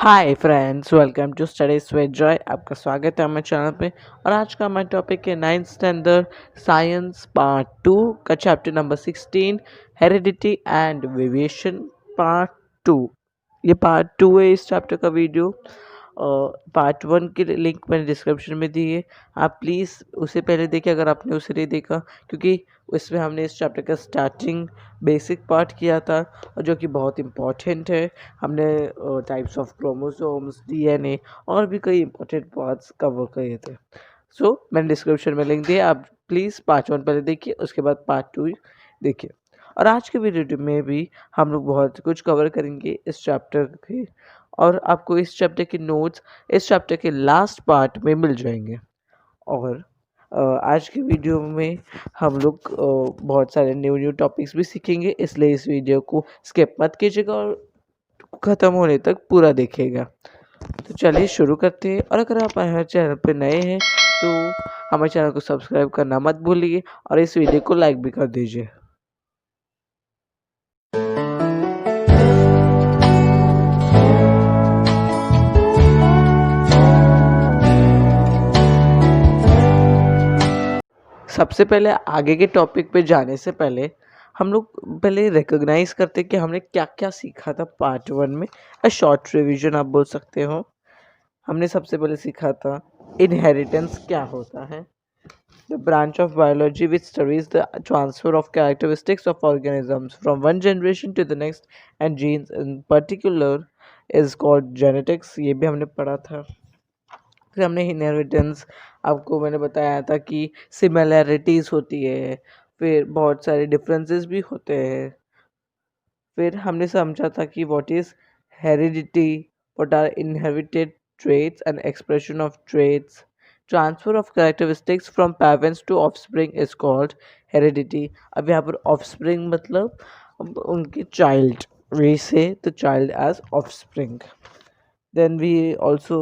Hi friends, welcome to studies with Joy. आपका स्वागत है हमारे चैनल पे। और आज का हमारा टॉपिक है नाइन्थ स्टैंडर्ड साइंस पार्ट 2 का chapter number 16, heredity and variation part 2। ये पार्ट 2 है इस चैप्टर का वीडियो। पार्ट 1 की लिंक मैंने डिस्क्रिप्शन में दी है। आप प्लीज़ उसे पहले देखें अगर आपने उसे नहीं देखा, क्योंकि उसमें हमने इस चैप्टर का स्टार्टिंग बेसिक पार्ट किया था और जो कि बहुत इम्पॉर्टेंट है। हमने टाइप्स ऑफ क्रोमोसोम्स, डीएनए और भी कई इंपॉर्टेंट पार्ट्स कवर किए थे। मैंने डिस्क्रिप्शन में लिंक दिया, आप प्लीज़ पार्ट 1 पहले देखिए, उसके बाद पार्ट 2 देखिए। और आज के वीडियो में भी हम लोग बहुत कुछ कवर करेंगे इस चैप्टर के, और आपको इस चैप्टर के नोट्स इस चैप्टर के लास्ट पार्ट में मिल जाएंगे। और आज की वीडियो में हम लोग बहुत सारे न्यू न्यू टॉपिक्स भी सीखेंगे, इसलिए इस वीडियो को स्किप मत कीजिएगा और ख़त्म होने तक पूरा देखिएगा। तो चलिए शुरू करते हैं। और अगर आप हमारे चैनल पर नए हैं तो हमारे चैनल को सब्सक्राइब करना मत भूलिए और इस वीडियो को लाइक भी कर दीजिए। सबसे पहले आगे के टॉपिक पे जाने से पहले हम लोग पहले रिकॉग्नाइज करते हैं कि हमने क्या क्या सीखा था पार्ट 1 में। शॉर्ट रिवीजन आप बोल सकते हो। हमने सबसे पहले सीखा था इनहेरिटेंस क्या होता है, the branch of biology which studies the transfer of characteristics of organisms from one generation to the next and genes in particular is called genetics. ये भी हमने पढ़ा था। फिर हमने इनहेरिटेंस, आपको मैंने बताया था कि सिमिलैरिटीज़ होती है, फिर बहुत सारे डिफरेंसेस भी होते हैं। फिर हमने समझा था कि what is heredity, what are inherited traits and expression of traits. Transfer of characteristics from parents to offspring is called heredity. अब यहाँ पर offspring मतलब अब उनके child, we say the child as offspring. Then we also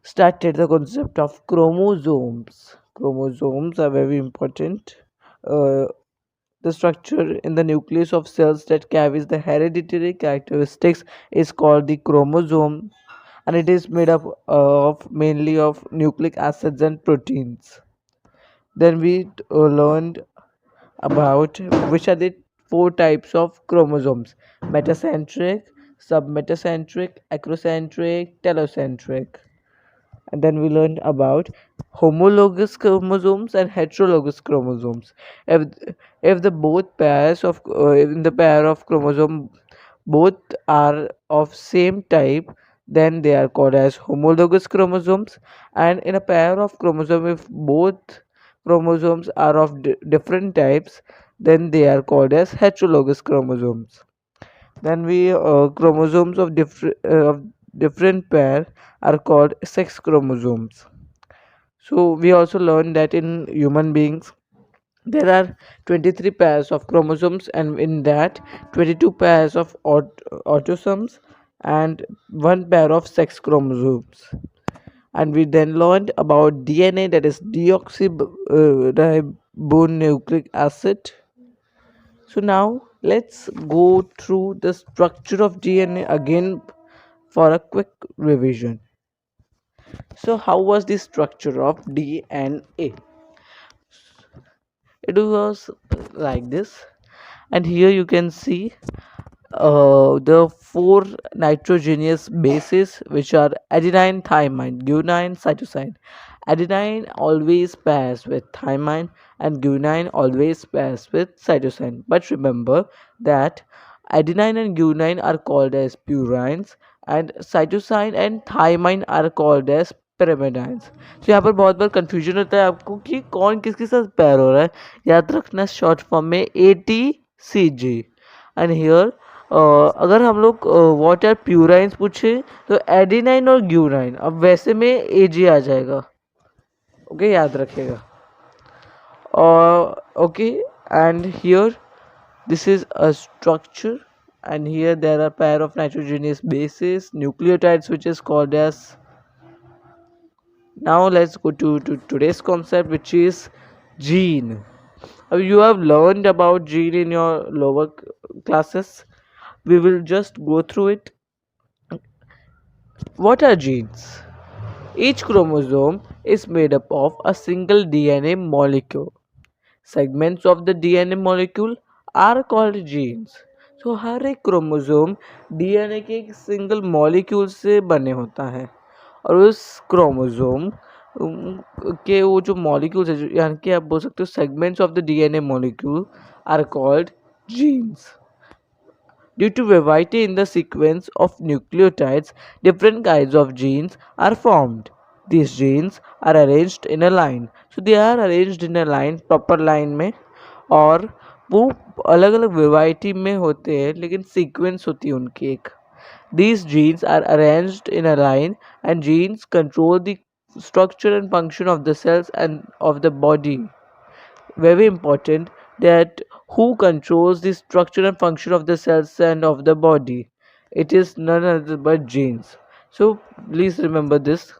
started the concept of chromosomes. Chromosomes are very important. Uh, the structure in the nucleus of cells that carries the hereditary characteristics is called the chromosome, and it is made up of mainly of nucleic acids and proteins. Then we learned about which are the four types of chromosomes: metacentric, submetacentric, acrocentric, telocentric. And then we learned about homologous chromosomes and heterologous chromosomes. If the both pairs of in the pair of chromosome both are of same type, then they are called as homologous chromosomes. And in a pair of chromosome, if both chromosomes are of different types, then they are called as heterologous chromosomes. Then we chromosomes of different pair are called sex chromosomes. So we also learned that in human beings there are 23 pairs of chromosomes, and in that 22 pairs of autosomes and one pair of sex chromosomes. And we then learned about DNA, that is deoxyribonucleic acid. So now let's go through the structure of DNA again for a quick revision. So how was the structure of DNA? It was like this, and here you can see the four nitrogenous bases, which are adenine, thymine, guanine, cytosine. Adenine always pairs with thymine and guanine always pairs with cytosine. But remember that adenine and guanine are called as purines and cytosine and thymine are called as pyrimidines. तो यहाँ पर बहुत बार confusion होता है आपको कि कौन किसके साथ पैर हो रहा है। याद रखना शॉर्ट फॉर्म में ATCG। एंड हियर अगर हम लोग व्हाट आर प्यूराइंस पूछे तो एडिनाइन और ग्यूनाइन, अब वैसे में AG आ जाएगा। ओके, याद रखिएगा। और okay, and here this is a structure, and here there are pair of nitrogenous bases, nucleotides, which is called as. Now let's go to today's concept, which is gene. You have learned about gene in your lower classes. We will just go through it. What are genes? Each chromosome is made up of a single DNA molecule. Segments of the DNA molecule are called genes. So हर एक chromosome DNA के एक single molecule से बने होता है और उस chromosome के वो जो मॉलिक्यूल्स है यानी कि आप बोल सकते हो segments of the DNA molecule are called genes. Due to variety in the sequence of nucleotides, different kinds of genes are formed. These genes are arranged in a line. So they are arranged in a line, proper line में और वो अलग अलग variety में होते हैं लेकिन sequence होती है उनकी एक. These genes are arranged in a line and genes control the structure and function of the cells and of the body. Very important that who controls the structure and function of the cells and of the body. It is none other but genes. So please remember this.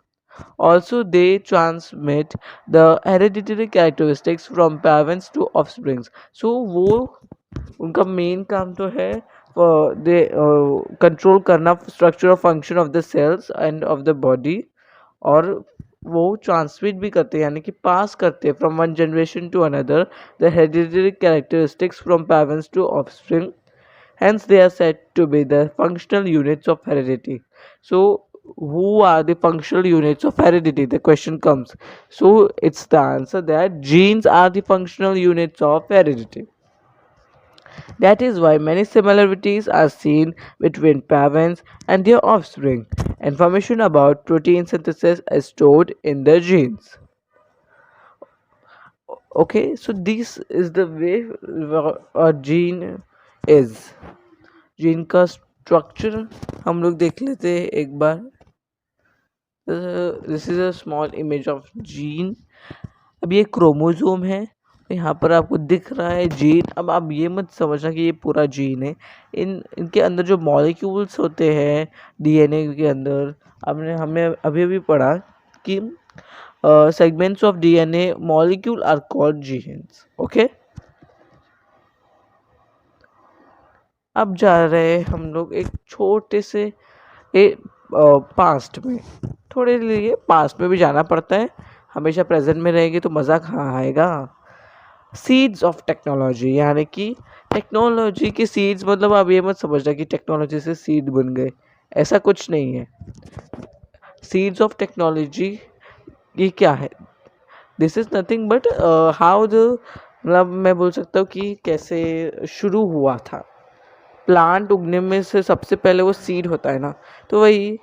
Also, they transmit the hereditary characteristics from parents to offsprings. So वो उनका main काम तो है they control करना structure और function of the cells and of the body और वो transmit भी करते हैं यानी कि पास करते हैं from one generation to another the hereditary characteristics from parents to offspring. Hence, they are said to be the functional units of heredity. So, who are the functional units of heredity? The question comes. So, it's the answer that genes are the functional units of heredity. That is why many similarities are seen between parents and their offspring. Information about protein synthesis is stored in the genes. Okay, so this is the way a gene is. Gene का structure हम लोग देख लेते हैं एक बार. This is a small image of gene. अब ये क्रोमोसोम है, यहाँ पर आपको दिख रहा है जीन. अब आप ये मत समझना कि ये पूरा जीन है. इनके अंदर जो मॉलिक्यूल्स होते हैं डीएनए के अंदर, आपने हमें अभी अभी पढ़ा कि segments of DNA molecule are called genes. Okay, अब जा रहे हैं हम लोग एक छोटे से पास्ट में. थोड़े लिए पास्ट में भी जाना पड़ता है, हमेशा प्रेजेंट में रहेंगे तो मज़ा कहाँ आएगा. सीड्स ऑफ टेक्नोलॉजी, यानी कि टेक्नोलॉजी के सीड्स. मतलब आप ये मत समझना कि टेक्नोलॉजी से सीड बन गए, ऐसा कुछ नहीं है. सीड्स ऑफ टेक्नोलॉजी ये क्या है? This is nothing but how the, मतलब मैं बोल सकता हूँ कि कैसे शुरू हुआ था. प्लांट उगने में से सबसे पहले वो सीड होता है ना, तो वही.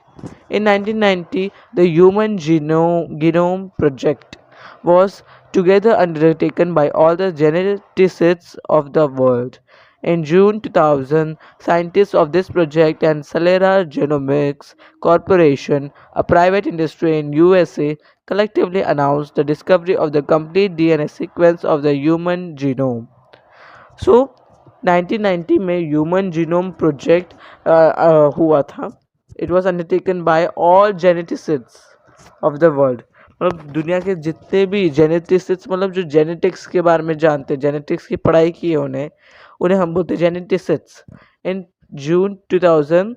इन 1990 the human genome project was together undertaken by all the geneticists of the world. In June 2000, scientists of this project and Celera Genomics Corporation, a private industry in USA, collectively announced the discovery of the complete DNA sequence of the human genome. So 1990 में human genome project हुआ था. It was undertaken by all geneticists of the world. मतलब दुनिया के जितने भी जेनेटिसिस्ट्स, मतलब जो जेनेटिक्स के बारे में जानते हैं, जेनेटिक्स की पढ़ाई की है उन्हें हम बोलते हैं जेनेटिसिस्ट्स. इन जून 2000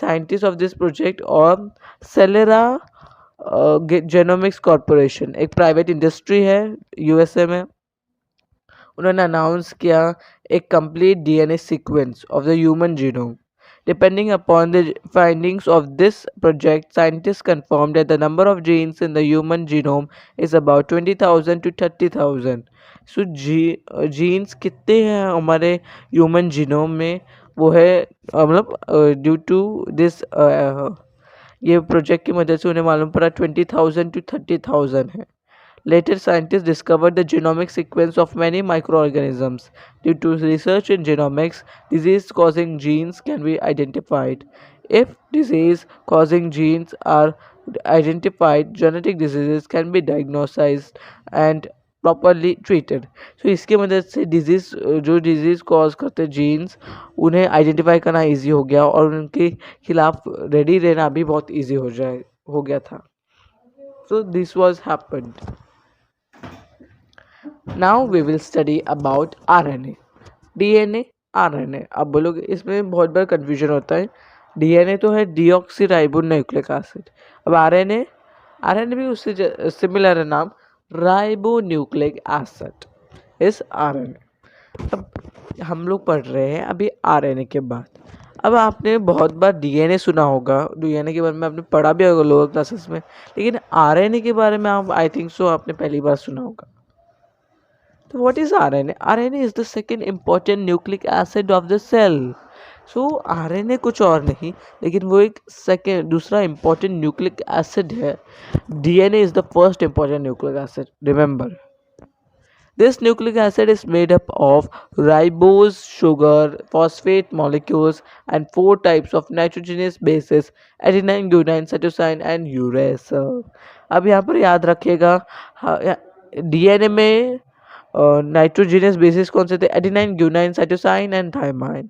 साइंटिस्ट ऑफ दिस प्रोजेक्ट और सेलेरा जेनोमिक्स कॉरपोरेशन, एक प्राइवेट इंडस्ट्री है यूएसए में, उन्होंने अनाउंस किया एक complete DNA sequence of the human genome. Depending upon the findings of this project, scientists confirmed that the number of genes in the human genome is about 20,000 to 30,000. So genes कितने हैं हमारे human genome में, वो है मतलब due to this ये project की मदद से उन्हें मालूम पड़ा 20,000 to 30,000 है. Later, scientists discovered the genomic sequence of many microorganisms. Due to research in genomics, disease-causing genes can be identified. If disease-causing genes are identified, genetic diseases can be diagnosed and properly treated. So इसके मदद से जो disease cause करते genes, उन्हें identify करना easy हो गया और उनके खिलाफ रेडी रहना भी बहुत इजी हो गया था. So this was happened. Now we will study about RNA, DNA, RNA. आप बोलोगे इसमें बहुत बार कन्फ्यूजन होता है. डीएनए तो है डीऑक्सी राइबो न्यूक्लिक एसिड। अब आरएनए, आरएनए भी उससे सिमिलर है नाम, राइबो न्यूक्लिक एसिड इस आरएनए। अब हम लोग पढ़ रहे हैं अभी आरएनए के बाद। अब आपने बहुत बार डीएनए सुना होगा, डीएनए के बारे में आपने पढ़ा भी होगा लोअर क्लासेस में, लेकिन आरएनए के बारे में आप आई थिंक सो आपने पहली बार सुना होगा। तो what is RNA? RNA is the second important nucleic acid of the cell. So RNA कुछ और नहीं, लेकिन वो एक सेकेंड दूसरा इंपॉर्टेंट न्यूक्लिक एसिड है। DNA is the first important nucleic acid, remember. This nucleic acid is made up of ribose, sugar, phosphate molecules, and 4 types of nitrogenous bases: adenine, guanine, cytosine, and uracil. अब यहाँ पर याद रखिएगा, DNA में nitrogenous basis कौन से थे? Adenine, guanine, cytosine and thymine.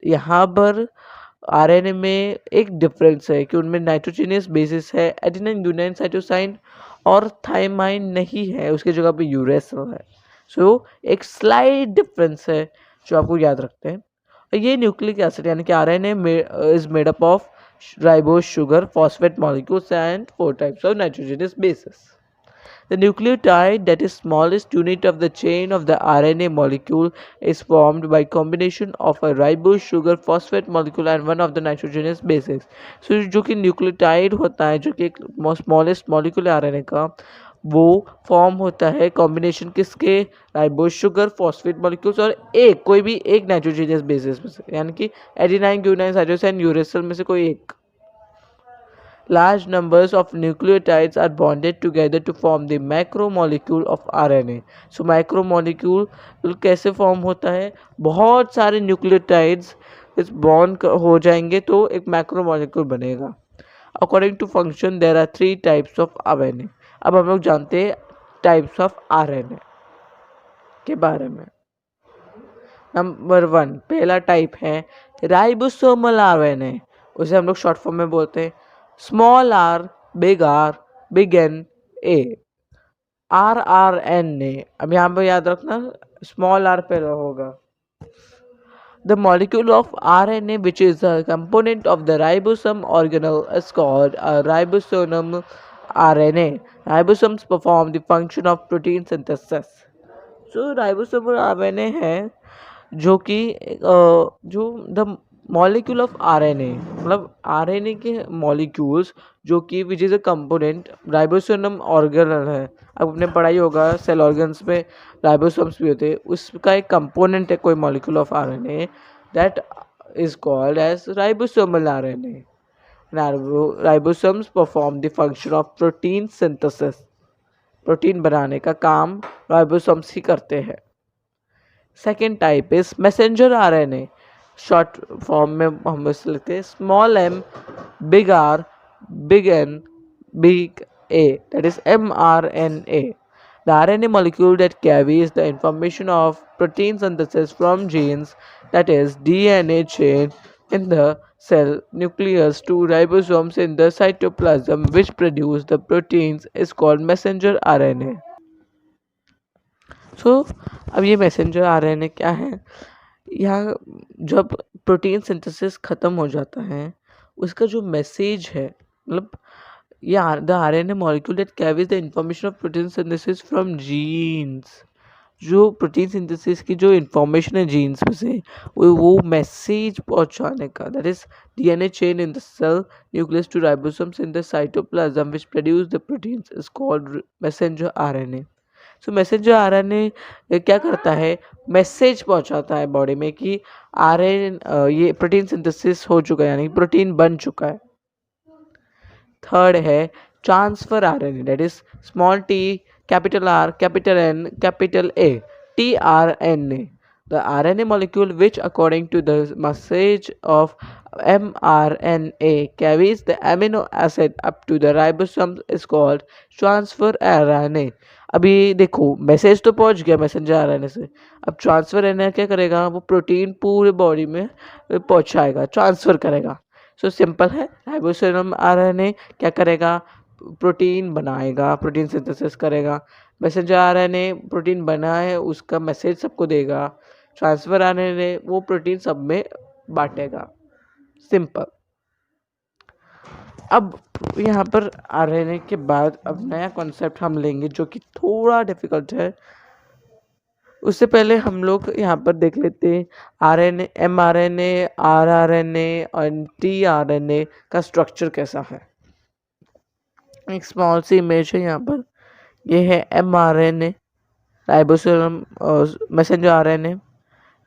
यहाँ पर आरएनए में एक डिफरेंस है कि उनमें नाइट्रोजीनियस बेसिस है, एडेनाइन, ग्यूनाइन, साइटोसाइन और थाइमाइन नहीं है, उसकी जगह पे यूरेसिल है। सो एक स्लाइड डिफरेंस है जो आपको याद रखते हैं। ये न्यूक्लिक एसिड यानी कि RNA is made up of ribose, sugar, phosphate molecules and 4 types of nitrogenous bases. The nucleotide, that is smallest unit of the chain of the RNA molecule, is formed by combination of a ribose, sugar, phosphate molecule and one of the nitrogenous bases. So जो कि nucleotide होता है, जो कि एक smallest molecule है RNA का, वो फॉर्म होता है कॉम्बिनेशन किसके? राइबोस, शुगर, फॉस्फेट मॉलिक्यूल्स और एक कोई भी एक नाइट्रोजनस बेसिस में से, यानी कि एडेनाइन, ग्यूनाइन, साइटोसिन, यूरेसिल में से कोई एक। Large numbers of nucleotides are bonded together to form the macromolecule of RNA. So macromolecule कैसे फॉर्म होता है? बहुत सारे न्यूक्लियोटाइड्स इस बॉन्ड हो जाएंगे तो एक मैक्रोमोलिक्यूल बनेगा। According to function there are 3 types of RNA. अब हम लोग जानते हैं टाइप्स ऑफ आरएनए के बारे में। नंबर 1 पहला टाइप है राइबोसोमल आरएनए, उसे हम लोग शॉर्ट फॉर्म में बोलते हैं small R, big N, A, RRNA। अब यहाँ पे याद रखना स्मॉल आर पे होगा। The molecule of RNA which is a component of the ribosome organelle is called a ribosomal RNA. Ribosomes perform the function of protein synthesis. So ribosomal RNA है जो कि जो द मॉलिक्यूल ऑफ आरएनए, मतलब RNA के molecules जो कि which is a component, ribosome organelle है। अब आपने पढ़ाई होगा सेल ऑर्गन्स में राइबोसोम्स भी होते हैं, उसका एक कंपोनेंट है कोई molecule of RNA, that is called as ribosomal RNA. Ribosomes perform the function of protein synthesis. Protein बनाने का काम राइबोसोम्स ही करते हैं। Second type is messenger RNA. Short form में हम इसे लिखते हैं small M, big R, big N, big A, that is mRNA. The RNA molecule that carries the information of protein synthesis from genes, that is DNA chain, in the cell nucleus to ribosomes in the cytoplasm which produce the proteins is called messenger RNA. अब ये messenger RNA क्या है? यहाँ जब protein synthesis ख़त्म हो जाता है, उसका जो मैसेज है, मतलब ये the RNA molecule that carries the information of protein synthesis from genes, जो प्रोटीन सिंथेसिस की जो इंफॉर्मेशन है जीन्स में से, वो मैसेज पहुँचाने का, that is DNA chain in the cell nucleus to ribosomes in the cytoplasm which produce the proteins is called messenger RNA. So messenger RNA क्या करता है? मैसेज पहुंचाता है बॉडी में कि आरएनए ये प्रोटीन सिंथेसिस हो चुका है, यानी प्रोटीन बन चुका है। थर्ड है transfer RNA, that is small T, capital R, capital N, capital A, tRNA. The RNA molecule which according to the message of mRNA carries the amino acid up to the ribosome is called transfer RNA. अभी देखो message तो पहुंच गया messenger RNA से, अब transfer RNA क्या करेगा? वो प्रोटीन पूरे बॉडी में पहुंचाएगा, ट्रांसफर करेगा। सो सिंपल है, राइबोसोम आरएनए क्या करेगा? प्रोटीन बनाएगा, प्रोटीन सिंथेसिस करेगा। मैसेंजर आरएनए प्रोटीन बनाए उसका मैसेज सबको देगा। ट्रांसफर आरएनए वो प्रोटीन सब में बांटेगा। सिंपल। अब यहाँ पर आरएनए के बाद अब नया कॉन्सेप्ट हम लेंगे जो कि थोड़ा डिफिकल्ट है। उससे पहले हम लोग यहाँ पर देख लेते हैं आरएनए, एमआरएनए, आरआरएनए और टीआरएनए का स्ट्रक्चर कैसा है। एक स्मॉल सी इमेज है यहाँ पर, ये है एमआरएनए, राइबोसोम मैसेंजर आरएनए,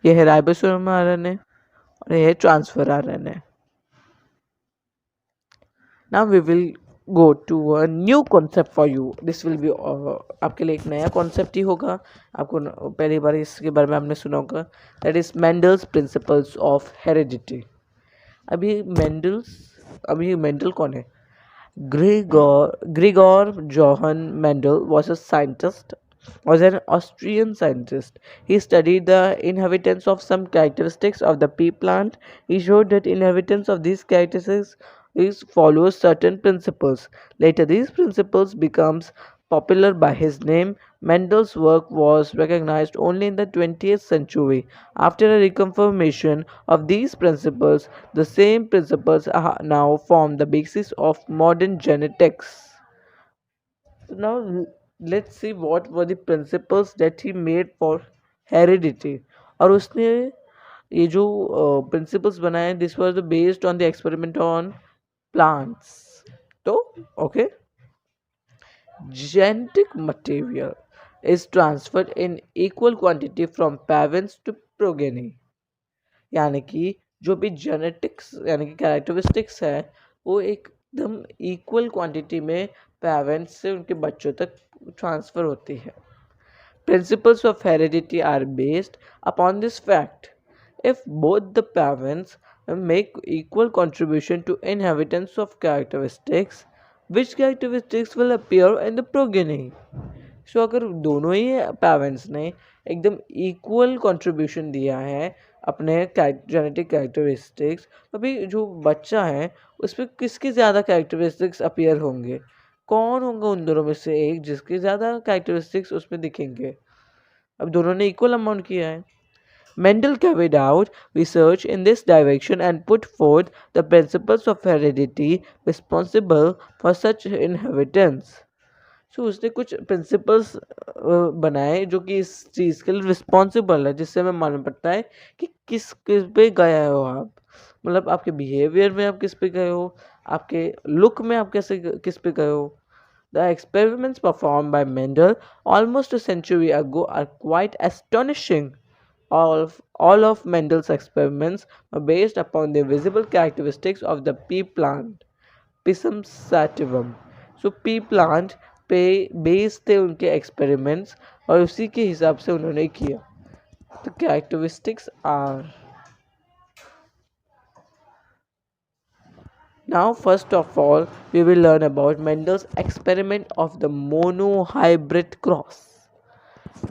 ये है राइबोसोम आरएनए और ये है transfer RNA. Now we will go to a new concept for you. This will be आपके लिए एक नया कॉन्सेप्ट ही होगा। आपको पहली बार इसके बारे में आपने सुना होगा, that is Mendel's principles of heredity. अभी मेंडल कौन है? Gregor Johann Mendel was an Austrian scientist. He studied the inheritance of some characteristics of the pea plant. He showed that inheritance of these characteristics follows certain principles. Later, these principles becomes popular by his name. Mendel's work was recognized only in the 20th century. After a reconfirmation of these principles, the same principles now form the basis of modern genetics. So now let's see what were the principles that he made for heredity. और उसने ये जो principles बनाए, this was based on the experiment on plants. तो okay, genetic material is transferred in equal quantity from parents to progeny. यानी कि जो भी जेनेटिक्स यानी कि कैरेक्टरिस्टिक्स है वो एकदम इक्वल क्वांटिटी में पेरेंट्स से उनके बच्चों तक ट्रांसफ़र होती है। Principles of heredity are based upon this fact. If both the parents make equal contribution to inheritance of characteristics, which characteristics will appear in the progeny? सो अगर दोनों ही पेरेंट्स ने एकदम इक्वल कंट्रीब्यूशन दिया है अपने जेनेटिक कैरेक्टरिस्टिक्स, तो अभी जो बच्चा है उस पर किसके ज़्यादा कैरेक्टरिस्टिक्स अपीयर होंगे? कौन होंगे उन दोनों में से एक जिसके ज़्यादा कैरेक्टरिस्टिक्स उसमें दिखेंगे? अब दोनों ने इक्वल अमाउंट किया है। Mendel carried out research in this direction and put forth the principles of heredity responsible for such inheritance. सो उसने कुछ प्रिंसिपल्स बनाए जो कि इस चीज़ के लिए रिस्पॉन्सिबल है, जिससे हमें मालूम पड़ता है कि किस पे गए हो आप, मतलब आपके बिहेवियर में आप किस पे गए हो, आपके लुक में आप कैसे किस पे गए हो। The experiments performed by Mendel almost a century ago are quite astonishing. All of Mendel's experiments were based upon the visible characteristics of the pea plant, Pisum sativum. So pea plant पे base थे उनके experiments और उसी के हिसाब से उन्होंने किया। तो characteristics are, now first of all we will learn about Mendel's experiment of the monohybrid cross.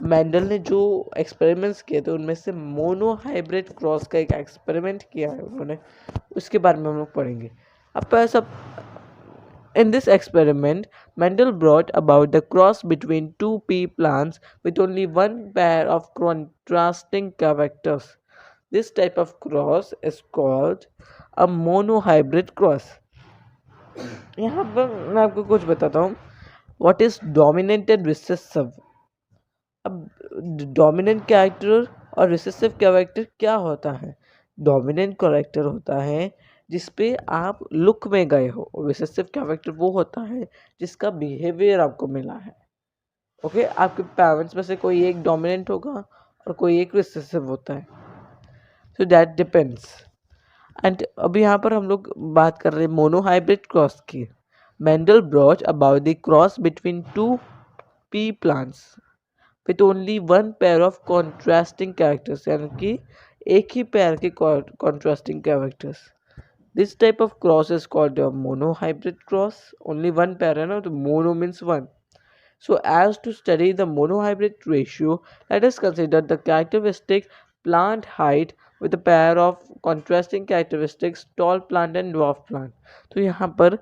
Mendel ने जो एक्सपेरिमेंट्स किए थे उनमें से मोनोहाइब्रिड क्रॉस का एक एक्सपेरिमेंट किया है उन्होंने, उसके बारे में हम लोग पढ़ेंगे। अब सब In this experiment, Mendel brought about the cross between two pea plants with only one pair of contrasting characters. This type of cross is called a monohybrid cross. यहाँ पर मैं आपको कुछ बताता हूँ, what is dominant and recessive. अब dominant character और recessive character क्या होता है? डोमिनेंट कैरेक्टर होता है जिस पे आप लुक में गए हो, और रिसेसिव कैरेक्टर वो होता है जिसका बिहेवियर आपको मिला है। ओके, आपके पेरेंट्स में से कोई एक डोमिनेंट होगा और कोई एक रिसेसिव होता है, सो दैट डिपेंड्स। एंड अभी यहाँ पर हम लोग बात कर रहे हैं मोनोहाइब्रिड क्रॉस की। Mendel brought about the cross between two P plants with only one pair of contrasting characters, यानी कि एक ही पैर के contrasting characters. This type of cross is called a monohybrid cross. Only one pair है ना, तो mono means one. So as to study the monohybrid ratio, let us consider the characteristic plant height with a pair of contrasting characteristics tall plant and dwarf plant. तो यहाँ पर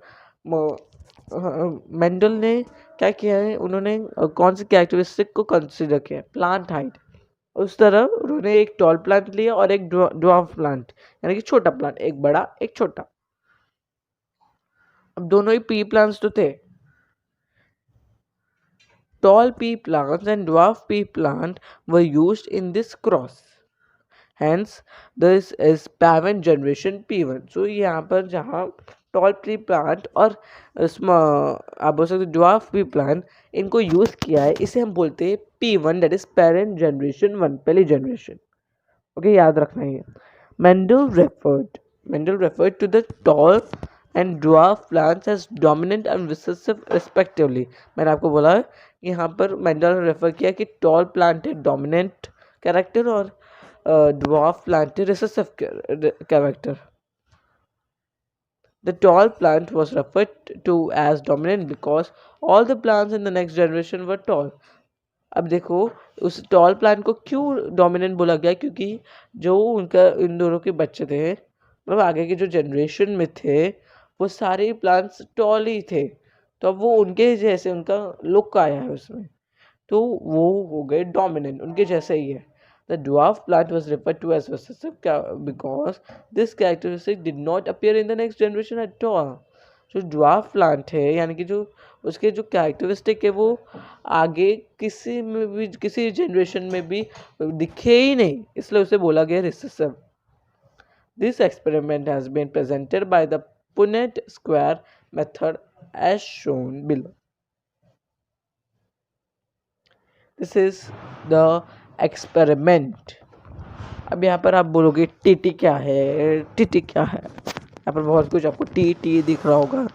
Mendel ने क्या किया है, उन्होंने कौन सी कैरेक्टरिस्टिक को कंसिडर किया? Plant height. उस तरह उन्होंने एक टॉल प्लांट लिया और एक ड्वार्फ प्लांट यानी कि छोटा प्लांट, एक बड़ा एक छोटा। अब दोनों ही पी प्लांट्स तो थे। Tall pea plants and dwarf pea plant were used in this cross. Hence, this is parent generation P1. So यहाँ पर जहाँ tall pea plant और आप बोल सकते dwarf pea plant इनको यूज किया है, इसे हम बोलते हैं P1, that is parent generation 1, पहली generation. ओके, याद रखना है। Mendel referred to the tall and dwarf plants as dominant and recessive respectively. मैंने आपको बोला है यहाँ पर मेंडल ने रेफर किया कि टॉल प्लांट है डोमिनेंट कैरेक्टर और dwarf plant है recessive character. The tall plant was referred to as dominant because all the plants in the next generation were tall. अब देखो उस टॉल प्लांट को क्यों डोमिनेंट बोला गया, क्योंकि जो उनका इन दोनों के बच्चे थे, मतलब आगे के जो जनरेशन में थे, वो सारे प्लांट्स टॉल ही थे, तो अब वो उनके जैसे उनका लुक आया है उसमें, तो वो हो गए डोमिनेंट, उनके जैसे ही है। The dwarf plant was referred to as recessive because this characteristic did not appear in the next generation at all. जो dwarf plant है यानी कि जो उसके जो कैरेक्टरिस्टिक है वो आगे किसी में भी किसी जनरेशन में भी दिखे ही नहीं, इसलिए उसे बोला गया recessive. This experiment has been presented by the Punnett square method as shown below. This is the experiment. अब यहाँ पर आप बोलोगे टीटी क्या है, टीटी क्या है, यहाँ पर बहुत कुछ आपको टी दिख रहा होगा।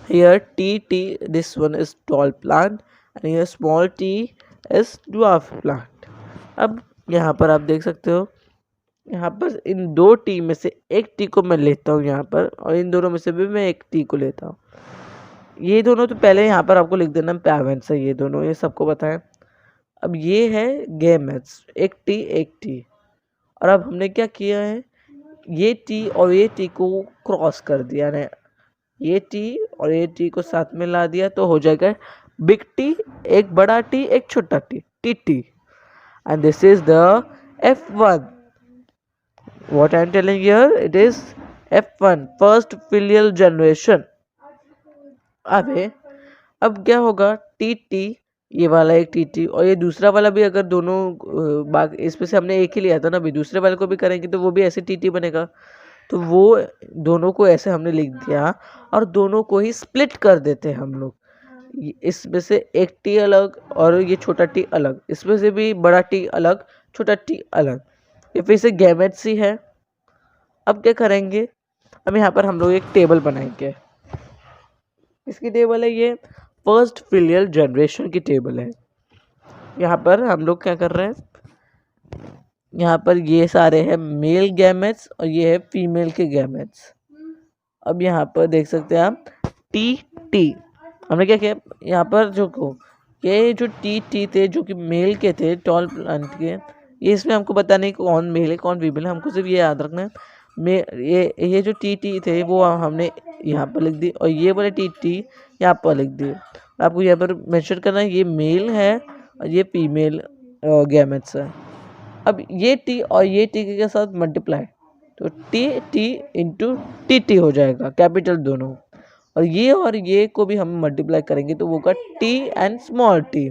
Here T this one is tall plant and here small t is dwarf plant. अब यहाँ पर आप देख सकते हो, यहाँ पर इन दो टी में से एक टी को मैं लेता हूँ यहाँ पर, और इन दोनों में से भी मैं एक टी को लेता हूँ। ये दोनों तो पहले यहाँ पर आपको लिख देना पैरेंट्स है, ये दोनों, ये सबको पता है। अब ये है गैमेट्स, एक टी, और अब हमने क्या किया है, ये टी और ये टी को क्रॉस कर दिया है, ये टी और ये टी को साथ में ला दिया, तो हो जाएगा बिग टी, एक बड़ा टी, एक छोटा T, T. And this is the F1. What I am telling here, it is F1, first filial generation. अब क्या होगा, टी, ये वाला एक टी और ये दूसरा वाला भी, अगर दोनों इसमें से हमने एक ही लिया था ना, अभी दूसरे वाले को भी करेंगे तो वो भी ऐसे टी बनेगा, तो वो दोनों को ऐसे हमने लिख दिया और दोनों को ही स्प्लिट कर देते हैं हम लोग, इसमें से एक टी अलग और ये छोटा टी अलग, इसमें से भी बड़ा टी अलग, छोटा टी अलग, ये फिर से गैमेट्स ही है। अब क्या करेंगे, अब यहाँ पर हम लोग एक टेबल बनाएंगे, इसकी टेबल है ये फर्स्ट फिलियल जनरेशन की टेबल है। यहाँ पर हम लोग क्या कर रहे हैं, यहाँ पर ये सारे हैं मेल गैमेट्स और ये है फीमेल के गैमेट्स। अब यहाँ पर देख सकते हैं आप टी हमने क्या किया, यहाँ पर ये जो टी थे जो कि मेल के थे, टॉल प्लांट के, ये इसमें हमको पता नहीं कौन मेल है कौन फीमेल है, हमको सिर्फ ये याद रखना है। ये जो टी थे वो हमने यहाँ पर लिख दी और ये वाले टी यहाँ पर लिख दिए। आपको यहाँ पर मेंशन करना है ये मेल है और ये फीमेल गैमेट्स है। अब ये टी और ये टी के साथ मल्टीप्लाई, तो टी इंटू टी हो जाएगा, कैपिटल दोनों, और ये को भी हम मल्टीप्लाई करेंगे तो वो होगा T and small T.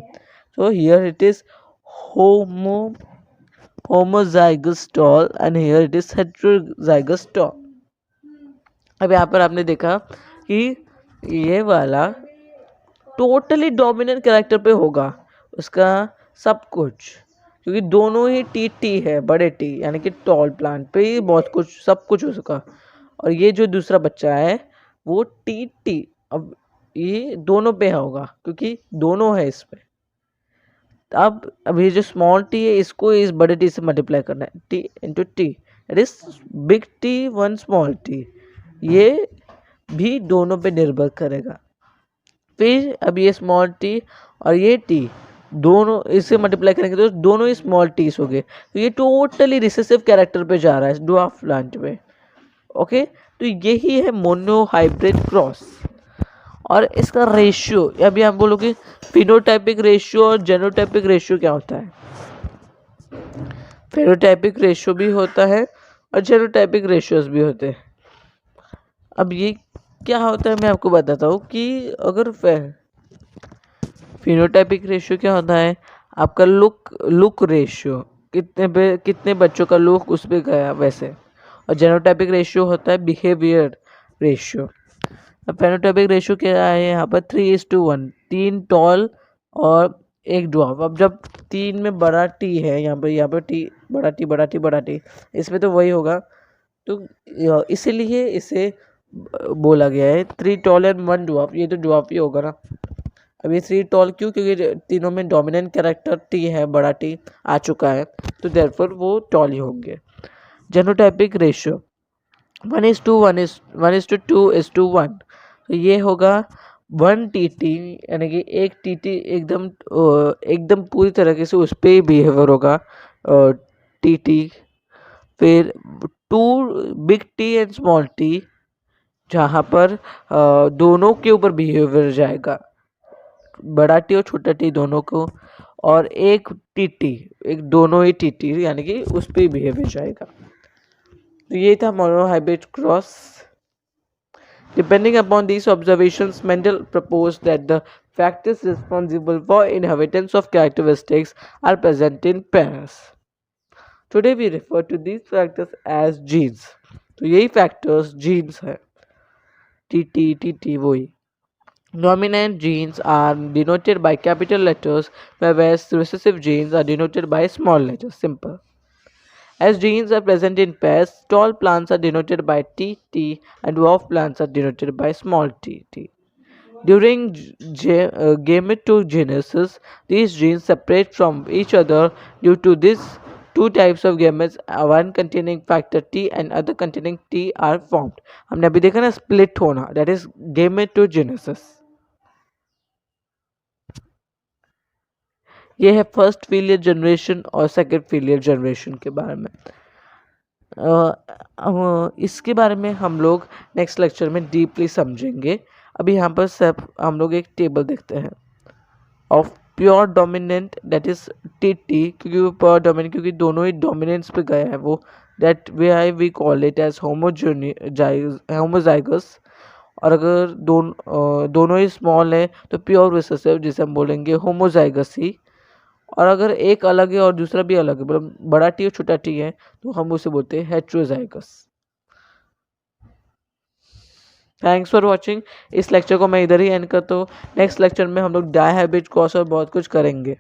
So here it is homozygous tall and here it is heterozygous tall। अब यहाँ पर आपने देखा कि ये वाला टोटली डोमिनेंट कैरेक्टर पे होगा उसका सब कुछ, क्योंकि दोनों ही टी है, बड़े टी यानी कि टॉल प्लांट पे ही बहुत कुछ सब कुछ हो सका, और ये जो दूसरा बच्चा है वो टी अब ये दोनों पे होगा क्योंकि दोनों है इसमें। अब ये जो स्मॉल टी है इसको इस बड़े टी से मल्टीप्लाई करना है, T into T, it is big T one small T, ये भी दोनों पे निर्भर करेगा। फिर अब ये स्मॉल टी और ये टी दोनों इससे मल्टीप्लाई करेंगे तो दोनों ही स्मॉल टीज हो गए, तो ये टोटली रिसेसिव कैरेक्टर पे जा रहा है ड्वार्फ प्लांट में। ओके, तो यही है मोनो हाइब्रिड क्रॉस। और इसका रेशियो, अभी आप बोलोगे फिनोटाइपिक रेशियो और जेनोटाइपिक रेशियो क्या होता है। फिनोटाइपिक रेशियो भी होता है और जेनोटाइपिक रेशियोज भी होते हैं। अब ये क्या होता है मैं आपको बताता हूँ कि अगर फिनोटाइपिक रेशियो क्या होता है, आपका लुक रेशियो, कितने बच्चों का लुक उस पे गया वैसे। और जेनोटाइपिक रेशियो होता है बिहेवियर रेशियो। अब फेनोटाइपिक रेशियो क्या है यहाँ पर 3:1, 3 टॉल और 1 ड्वार्फ। अब जब 3 में बड़ा टी है, यहाँ पर टी बड़ा टी बड़ा टी बड़ा टी, इसमें तो वही होगा। तो इसीलिए इसे बोला गया है 3 टॉल एंड 1 ड्वार्फ। ये तो ड्वार्फ ही होगा ना। अब ये 3 टॉल क्यों, क्योंकि तीनों में डोमिनेंट कैरेक्टर टी है, बड़ा टी आ चुका है, तो देयरफॉर वो टॉल ही होंगे। जेनोटाइपिक रेशियो 1:2:1, तो ये होगा 1 टीटी, यानी कि एक टीटी एकदम पूरी तरीके से उस पर बिहेवियर होगा टीटी। फिर 2 big T and small T, जहाँ पर दोनों के ऊपर बिहेवियर जाएगा, बड़ा टी और छोटा टी दोनों को। और एक टीटी, एक दोनों ही टीटी, यानी कि उस पर बिहेवियर जाएगा। तो ये था monohybrid cross. Depending upon these observations, Mendel proposed that the factors responsible for inheritance of characteristics are present in pairs. Today we refer to these factors as genes. तो यही factors genes है, TT वही। Dominant genes are denoted by capital letters, whereas recessive genes are denoted by small letters. Simple. As genes are present in pairs, tall plants are denoted by TT and dwarf plants are denoted by small tt. During gametogenesis, these genes separate from each other due to these two types of gametes, one containing factor T and other containing T are formed. हमने अभी देखा ना split होना, that is gametogenesis. ये है first filial generation और second filial generation के बारे में। इसके बारे में हम लोग नेक्स्ट लेक्चर में डीपली समझेंगे। अभी यहाँ पर सब हम लोग एक टेबल देखते हैं of pure dominant, that is T, क्योंकि वो प्योर डोमिनेंट, क्योंकि दोनों ही डोमिनेंस पे गया है वो, that we call it as homozygous. और अगर दोनों ही स्मॉल है तो प्योर रिसेसिव, जिसे हम बोलेंगे होमोजाइगस ही। और अगर एक अलग है और दूसरा भी अलग है, मतलब बड़ा टी और छोटा टी है, तो हम उसे बोलते हैं हेट्रोजाइगस। Thanks for watching. इस लेक्चर को मैं इधर ही एंड करता हूँ। नेक्स्ट लेक्चर में हम लोग डायहाइब्रिड क्रॉस और बहुत कुछ करेंगे।